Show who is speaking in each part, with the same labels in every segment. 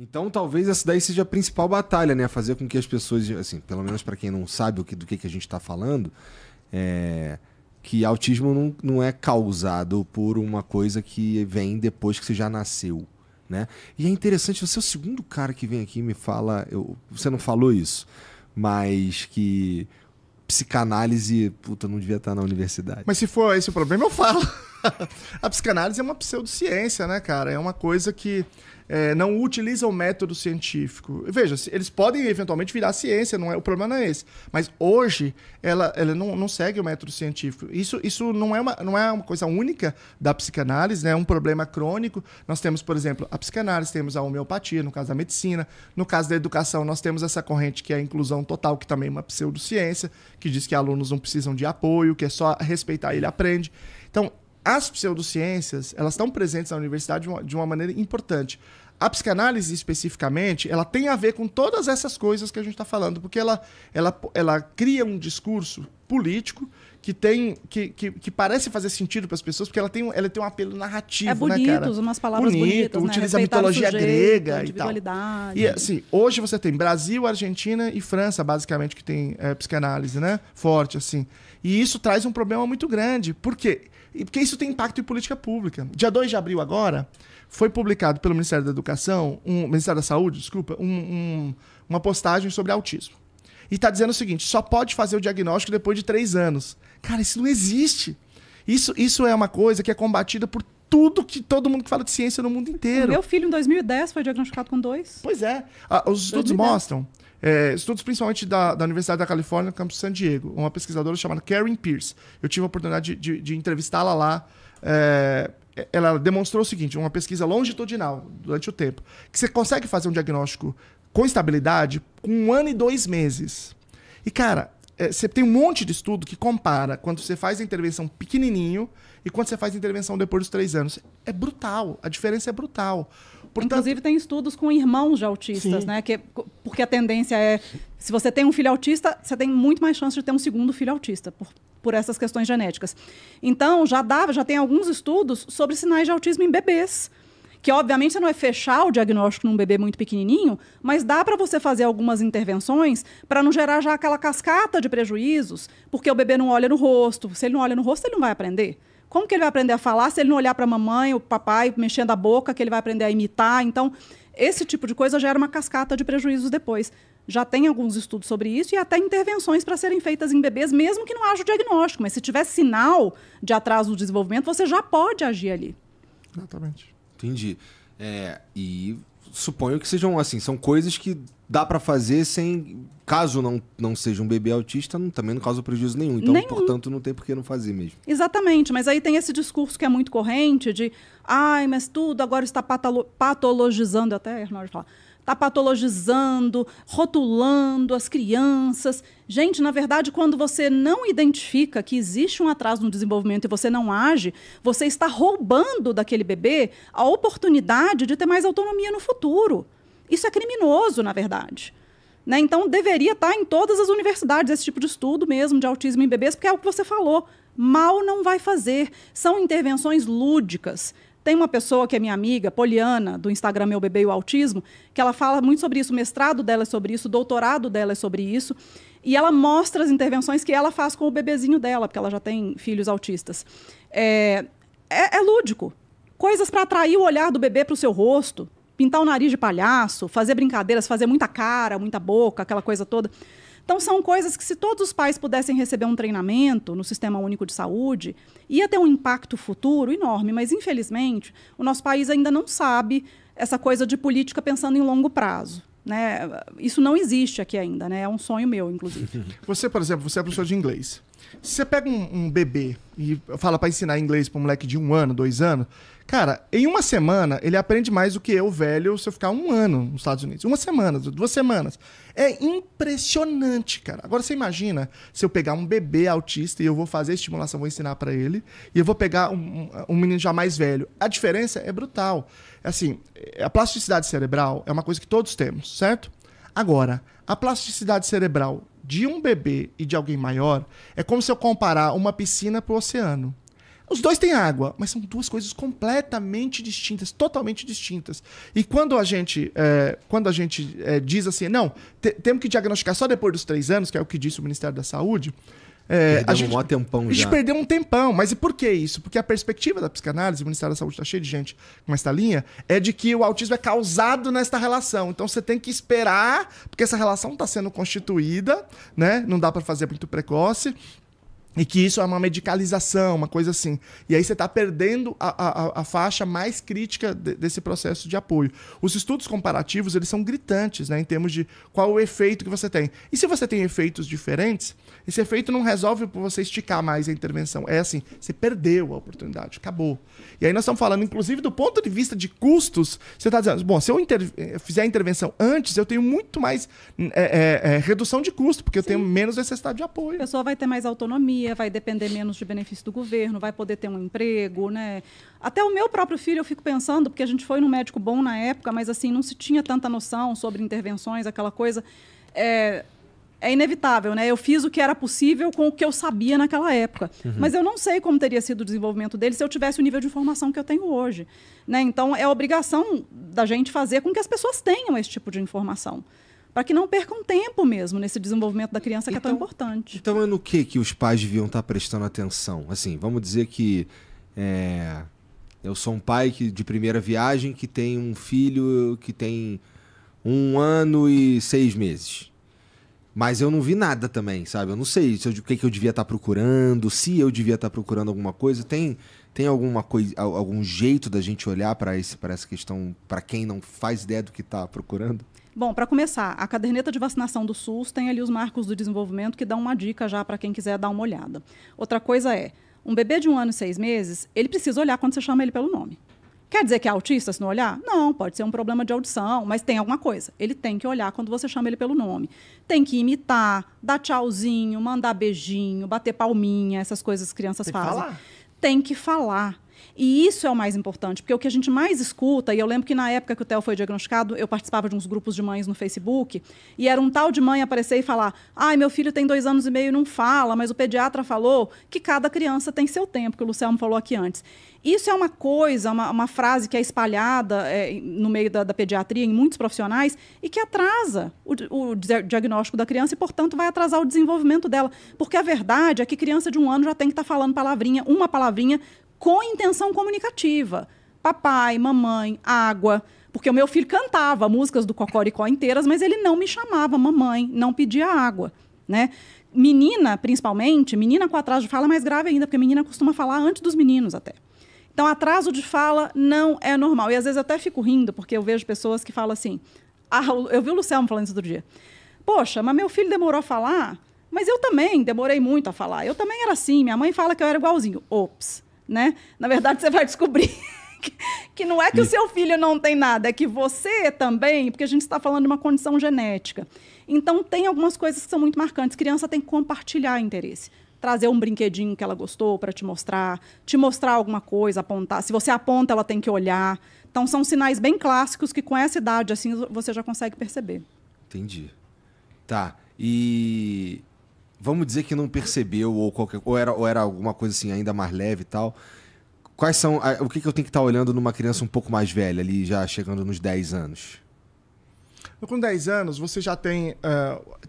Speaker 1: Então, talvez essa daí seja a principal batalha, né? Fazer com que as pessoas, assim, pelo menos para quem não sabe do que a gente está falando, que autismo não é causado por uma coisa que vem depois que você já nasceu, né? E é interessante, você é o segundo cara que vem aqui e me fala, você não falou isso, mas que psicanálise, puta, não devia estar na universidade.
Speaker 2: Mas se for esse o problema, eu falo. A psicanálise é uma pseudociência, né, cara? É uma coisa que não utiliza o método científico. Veja, eles podem eventualmente virar ciência, o problema não é esse. Mas hoje, ela não segue o método científico. Isso não é uma coisa única da psicanálise, né? É um problema crônico. Nós temos, por exemplo, a psicanálise, temos a homeopatia, no caso da medicina. No caso da educação, nós temos essa corrente que é a inclusão total, que também é uma pseudociência, que diz que alunos não precisam de apoio, que é só respeitar ele aprende. Então, as pseudociências, elas estão presentes na universidade de uma maneira importante. A psicanálise, especificamente, ela tem a ver com todas essas coisas que a gente está falando, porque ela cria um discurso político que parece fazer sentido para as pessoas, porque ela tem um apelo narrativo,
Speaker 3: bonito,
Speaker 2: né, cara?
Speaker 3: Umas palavras bonitas, né?
Speaker 2: Utiliza a mitologia grega
Speaker 3: e tal.
Speaker 2: E assim, hoje você tem Brasil, Argentina e França, basicamente, que tem psicanálise, né? Forte, assim. E isso traz um problema muito grande. Por quê? Porque isso tem impacto em política pública. Dia 2 de abril agora, foi publicado pelo Ministério da Educação, Ministério da Saúde, desculpa, uma postagem sobre autismo. E está dizendo o seguinte, só pode fazer o diagnóstico depois de 3 anos. Cara, isso não existe. Isso é uma coisa que é combatida por todo mundo que fala de ciência no mundo inteiro.
Speaker 3: Meu filho, em 2010, foi diagnosticado com 2.
Speaker 2: Pois é. Os estudos
Speaker 3: 2010.
Speaker 2: mostram, estudos principalmente da Universidade da Califórnia, no campus San Diego, uma pesquisadora chamada Karen Pierce. Eu tive a oportunidade de entrevistá-la lá. Ela demonstrou o seguinte, uma pesquisa longitudinal durante o tempo, que você consegue fazer um diagnóstico com estabilidade com 1 ano e 2 meses. E, cara, você tem um monte de estudo que compara quando você faz a intervenção pequenininho e quando você faz a intervenção depois dos 3 anos. É brutal, a diferença é brutal. Portanto,
Speaker 3: inclusive, tem estudos com irmãos de autistas, né? Porque a tendência é, se você tem um filho autista, você tem muito mais chance de ter um segundo filho autista, por essas questões genéticas. Então, já tem alguns estudos sobre sinais de autismo em bebês. Que, obviamente, você não vai fechar o diagnóstico num bebê muito pequenininho, mas dá para você fazer algumas intervenções para não gerar já aquela cascata de prejuízos, porque o bebê não olha no rosto. Se ele não olha no rosto, ele não vai aprender. Como que ele vai aprender a falar se ele não olhar para a mamãe, o papai mexendo a boca, que ele vai aprender a imitar? Então, esse tipo de coisa gera uma cascata de prejuízos depois. Já tem alguns estudos sobre isso e até intervenções para serem feitas em bebês, mesmo que não haja o diagnóstico. Mas se tiver sinal de atraso no desenvolvimento, você já pode agir ali.
Speaker 2: Exatamente.
Speaker 1: Entendi. E suponho que sejam assim, são coisas que dá para fazer sem, caso não seja um bebê autista, também não causa prejuízo nenhum. Então, portanto, não tem por que não fazer mesmo.
Speaker 3: Exatamente, mas aí tem esse discurso que é muito corrente de mas tudo agora está patologizando, até na hora de falar, está patologizando, rotulando as crianças. Gente, na verdade, quando você não identifica que existe um atraso no desenvolvimento e você não age, você está roubando daquele bebê a oportunidade de ter mais autonomia no futuro. Isso é criminoso, na verdade. Né? Então, deveria estar em todas as universidades esse tipo de estudo mesmo de autismo em bebês, porque é o que você falou. Mal não vai fazer. São intervenções lúdicas. Tem uma pessoa que é minha amiga, Poliana, do Instagram Meu Bebê e o Autismo, que ela fala muito sobre isso, o mestrado dela é sobre isso, o doutorado dela é sobre isso, e ela mostra as intervenções que ela faz com o bebezinho dela, porque ela já tem filhos autistas. É lúdico. Coisas para atrair o olhar do bebê para o seu rosto, pintar o nariz de palhaço, fazer brincadeiras, fazer muita cara, muita boca, aquela coisa toda. Então, são coisas que, se todos os pais pudessem receber um treinamento no Sistema Único de Saúde, ia ter um impacto futuro enorme, mas, infelizmente, o nosso país ainda não sabe essa coisa de política pensando em longo prazo. Né? Isso não existe aqui ainda, né? É um sonho meu, inclusive.
Speaker 2: Você, por exemplo, você é professor de inglês. Se você pega um bebê e fala para ensinar inglês para um moleque de 1 ano, 2 anos, cara, em 1 semana ele aprende mais do que eu, velho, se eu ficar 1 ano nos Estados Unidos. 1 semana, 2 semanas. É impressionante, cara. Agora você imagina se eu pegar um bebê autista e eu vou fazer estimulação, vou ensinar para ele, e eu vou pegar um menino já mais velho. A diferença é brutal. Assim, a plasticidade cerebral é uma coisa que todos temos, certo? Agora, a plasticidade cerebral de um bebê e de alguém maior é como se eu comparar uma piscina para o oceano. Os dois têm água, mas são duas coisas completamente distintas, totalmente distintas. E quando a gente diz assim, não, temos que diagnosticar só depois dos 3 anos, que é o que disse o Ministério da Saúde, a gente perdeu um tempão. Mas e por que isso? Porque a perspectiva da psicanálise, o Ministério da Saúde está cheio de gente com esta linha, é de que o autismo é causado nesta relação. Então você tem que esperar, porque essa relação está sendo constituída, né? Não dá para fazer muito precoce. E que isso é uma medicalização, uma coisa assim. E aí você está perdendo a faixa mais crítica desse processo de apoio. Os estudos comparativos, eles são gritantes, né, em termos de qual o efeito que você tem. E se você tem efeitos diferentes, esse efeito não resolve por você esticar mais a intervenção. É assim, você perdeu a oportunidade, acabou. E aí nós estamos falando, inclusive, do ponto de vista de custos. Você está dizendo, bom, se eu fizer a intervenção antes, eu tenho muito mais redução de custo, porque eu tenho menos necessidade de apoio.
Speaker 3: A pessoa vai ter mais autonomia, vai depender menos de benefício do governo, vai poder ter um emprego, né? Até o meu próprio filho, eu fico pensando, porque a gente foi num médico bom na época, mas assim, não se tinha tanta noção sobre intervenções, aquela coisa. É inevitável, né? Eu fiz o que era possível com o que eu sabia naquela época. Mas eu não sei como teria sido o desenvolvimento dele se eu tivesse o nível de informação que eu tenho hoje, né? Então, é obrigação da gente fazer com que as pessoas tenham esse tipo de informação, para que não percam tempo mesmo nesse desenvolvimento da criança que é tão importante.
Speaker 1: Então é no que os pais deviam estar prestando atenção? Assim, vamos dizer que eu sou um pai de primeira viagem que tem um filho que tem 1 ano e 6 meses. Mas eu não vi nada também, sabe? Eu não sei o que eu devia estar procurando, se eu devia estar procurando alguma coisa. Tem alguma coisa, algum jeito da gente olhar para essa questão, para quem não faz ideia do que está procurando?
Speaker 3: Bom, para começar, a caderneta de vacinação do SUS tem ali os marcos do desenvolvimento que dão uma dica já para quem quiser dar uma olhada. Outra coisa um bebê de 1 ano e 6 meses, ele precisa olhar quando você chama ele pelo nome. Quer dizer que é autista se não olhar? Não, pode ser um problema de audição, mas tem alguma coisa. Ele tem que olhar quando você chama ele pelo nome. Tem que imitar, dar tchauzinho, mandar beijinho, bater palminha, essas coisas que crianças fazem. Tem que falar. E isso é o mais importante, porque o que a gente mais escuta, e eu lembro que na época que o Theo foi diagnosticado, eu participava de uns grupos de mães no Facebook, e era um tal de mãe aparecer e falar, meu filho tem 2 anos e meio e não fala, mas o pediatra falou que cada criança tem seu tempo, que o Luciano falou aqui antes. Isso é uma coisa, uma frase que é espalhada no meio da pediatria em muitos profissionais e que atrasa o diagnóstico da criança e, portanto, vai atrasar o desenvolvimento dela. Porque a verdade é que criança de 1 ano já tem que estar falando uma palavrinha com intenção comunicativa. Papai, mamãe, água. Porque o meu filho cantava músicas do Cocoricó inteiras, mas ele não me chamava mamãe, não pedia água, né? Menina, principalmente, menina com atraso de fala é mais grave ainda, porque a menina costuma falar antes dos meninos até. Então, atraso de fala não é normal. E às vezes eu até fico rindo, porque eu vejo pessoas que falam assim... eu vi o Luciano falando isso outro dia. Poxa, mas meu filho demorou a falar, mas eu também demorei muito a falar. Eu também era assim, minha mãe fala que eu era igualzinho. Ops, né? Na verdade, você vai descobrir que não é que o seu filho não tem nada, é que você também, porque a gente está falando de uma condição genética. Então, tem algumas coisas que são muito marcantes. Criança tem que compartilhar interesse. Trazer um brinquedinho que ela gostou para te mostrar alguma coisa, apontar. Se você aponta, ela tem que olhar. Então, são sinais bem clássicos que, com essa idade, assim, você já consegue perceber.
Speaker 1: Entendi. Tá. E vamos dizer que não percebeu ou era alguma coisa assim ainda mais leve e tal. Quais são... o que eu tenho que estar olhando numa criança um pouco mais velha, ali já chegando nos 10 anos?
Speaker 2: Com 10 anos, você já tem...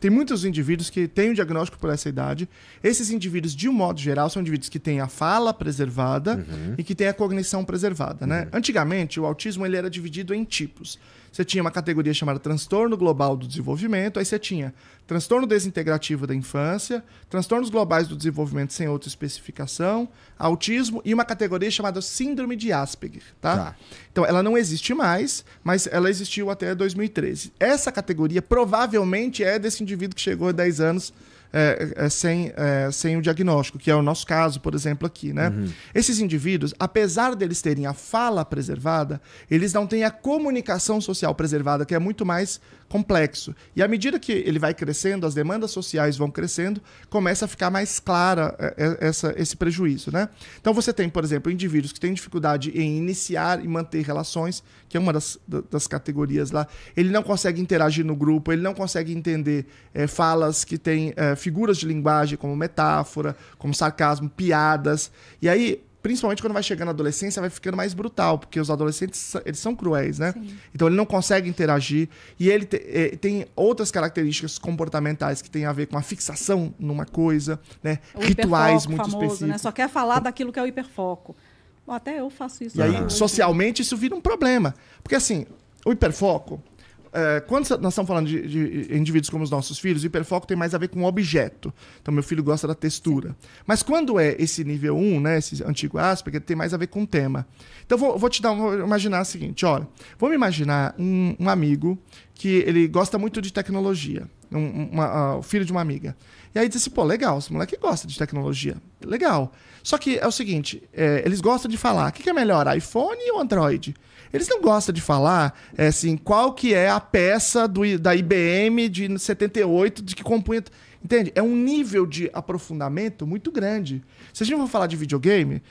Speaker 2: tem muitos indivíduos que têm o diagnóstico por essa idade. Esses indivíduos, de um modo geral, são indivíduos que têm a fala preservada e que têm a cognição preservada, né? Antigamente, o autismo ele era dividido em tipos. Você tinha uma categoria chamada transtorno global do desenvolvimento, aí você tinha transtorno desintegrativo da infância, transtornos globais do desenvolvimento sem outra especificação, autismo e uma categoria chamada síndrome de Asperger, tá? Então, ela não existe mais, mas ela existiu até 2013. Essa categoria provavelmente é desse indivíduo que chegou a 10 anos sem o diagnóstico, que é o nosso caso, por exemplo, aqui, né? Esses indivíduos, apesar deles terem a fala preservada, eles não têm a comunicação social preservada, que é muito mais complexo. E à medida que ele vai crescendo, as demandas sociais vão crescendo, começa a ficar mais clara esse prejuízo, né? Então você tem, por exemplo, indivíduos que têm dificuldade em iniciar e manter relações, que é uma das categorias lá. Ele não consegue interagir no grupo, ele não consegue entender falas que têm figuras de linguagem como metáfora, como sarcasmo, piadas. E aí principalmente quando vai chegando a adolescência, vai ficando mais brutal, porque os adolescentes, eles são cruéis, né?
Speaker 3: Sim.
Speaker 2: Então ele não consegue interagir, e ele tem outras características comportamentais que tem a ver com a fixação numa coisa, né?
Speaker 3: O
Speaker 2: Rituais
Speaker 3: hiperfoco
Speaker 2: muito
Speaker 3: famoso,
Speaker 2: específicos.
Speaker 3: né? Só quer falar daquilo que é o hiperfoco. Bom, até eu faço isso.
Speaker 2: E aí,
Speaker 3: hoje.
Speaker 2: socialmente, isso vira um problema. Porque, assim, o hiperfoco, quando nós estamos falando de indivíduos como os nossos filhos, o hiperfoco tem mais a ver com o objeto. Então, meu filho gosta da textura. Mas quando é esse nível 1, né, esse antigo Asperger, tem mais a ver com o tema. Então, vou imaginar o seguinte, olha. Vamos imaginar um amigo que ele gosta muito de tecnologia. O filho de uma amiga. E aí diz assim, pô, legal, esse moleque gosta de tecnologia. Legal. Só que é o seguinte, eles gostam de falar, o que é melhor, iPhone ou Android? Eles não gostam de falar, assim, qual que é a peça da IBM de 78 de que compunha... Entende? É um nível de aprofundamento muito grande. Se a gente for falar de videogame,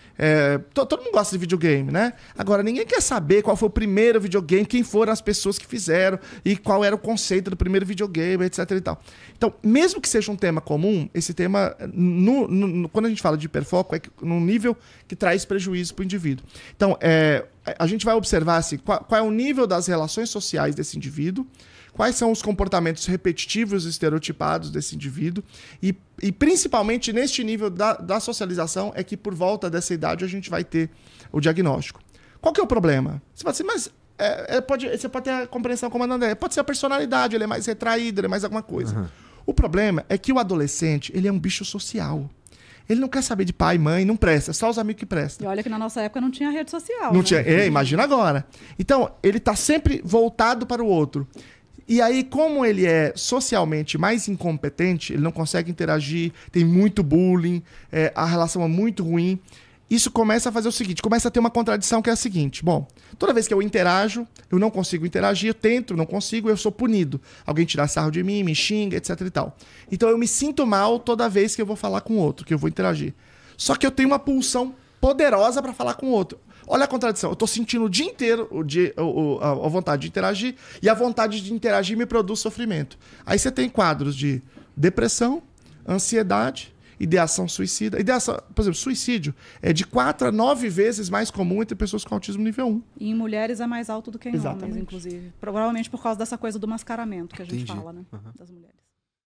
Speaker 2: todo mundo gosta de videogame, né? Agora, ninguém quer saber qual foi o primeiro videogame, quem foram as pessoas que fizeram e qual era o conceito do primeiro videogame, etc e tal. Então, mesmo que seja um tema comum, esse tema, quando a gente fala de hiperfoco, é num nível que traz prejuízo para o indivíduo. Então, a gente vai observar assim, qual é o nível das relações sociais desse indivíduo, quais são os comportamentos repetitivos e estereotipados desse indivíduo e principalmente neste nível da socialização é que por volta dessa idade a gente vai ter o diagnóstico. Qual que é o problema? Você fala assim, mas você pode ter a compreensão como a André, pode ser a personalidade, ele é mais retraído, ele é mais alguma coisa. Uhum. O problema é que o adolescente, ele é um bicho social. Ele não quer saber de pai, mãe, não presta, é só os amigos que prestam.
Speaker 3: E olha que na nossa época não tinha rede social.
Speaker 2: Não
Speaker 3: né?
Speaker 2: tinha, imagina agora. Então, ele está sempre voltado para o outro. E aí, como ele é socialmente mais incompetente, ele não consegue interagir, tem muito bullying, a relação é muito ruim, isso começa a fazer o seguinte, começa a ter uma contradição que é a seguinte, bom, toda vez que eu interajo, eu não consigo interagir, eu tento, não consigo, eu sou punido. Alguém tira sarro de mim, me xinga, etc e tal. Então eu me sinto mal toda vez que eu vou falar com o outro, que eu vou interagir. Só que eu tenho uma pulsão poderosa para falar com o outro. Olha a contradição. Eu tô sentindo o dia inteiro a vontade de interagir e a vontade de interagir me produz sofrimento. Aí você tem quadros de depressão, ansiedade, ideação suicida. Por exemplo, suicídio é de 4 a 9 vezes mais comum entre pessoas com autismo nível 1.
Speaker 3: E em mulheres é mais alto do que em
Speaker 2: Exatamente.
Speaker 3: homens, inclusive. Provavelmente por causa dessa coisa do mascaramento que a gente
Speaker 1: Entendi.
Speaker 3: fala, né? Das mulheres.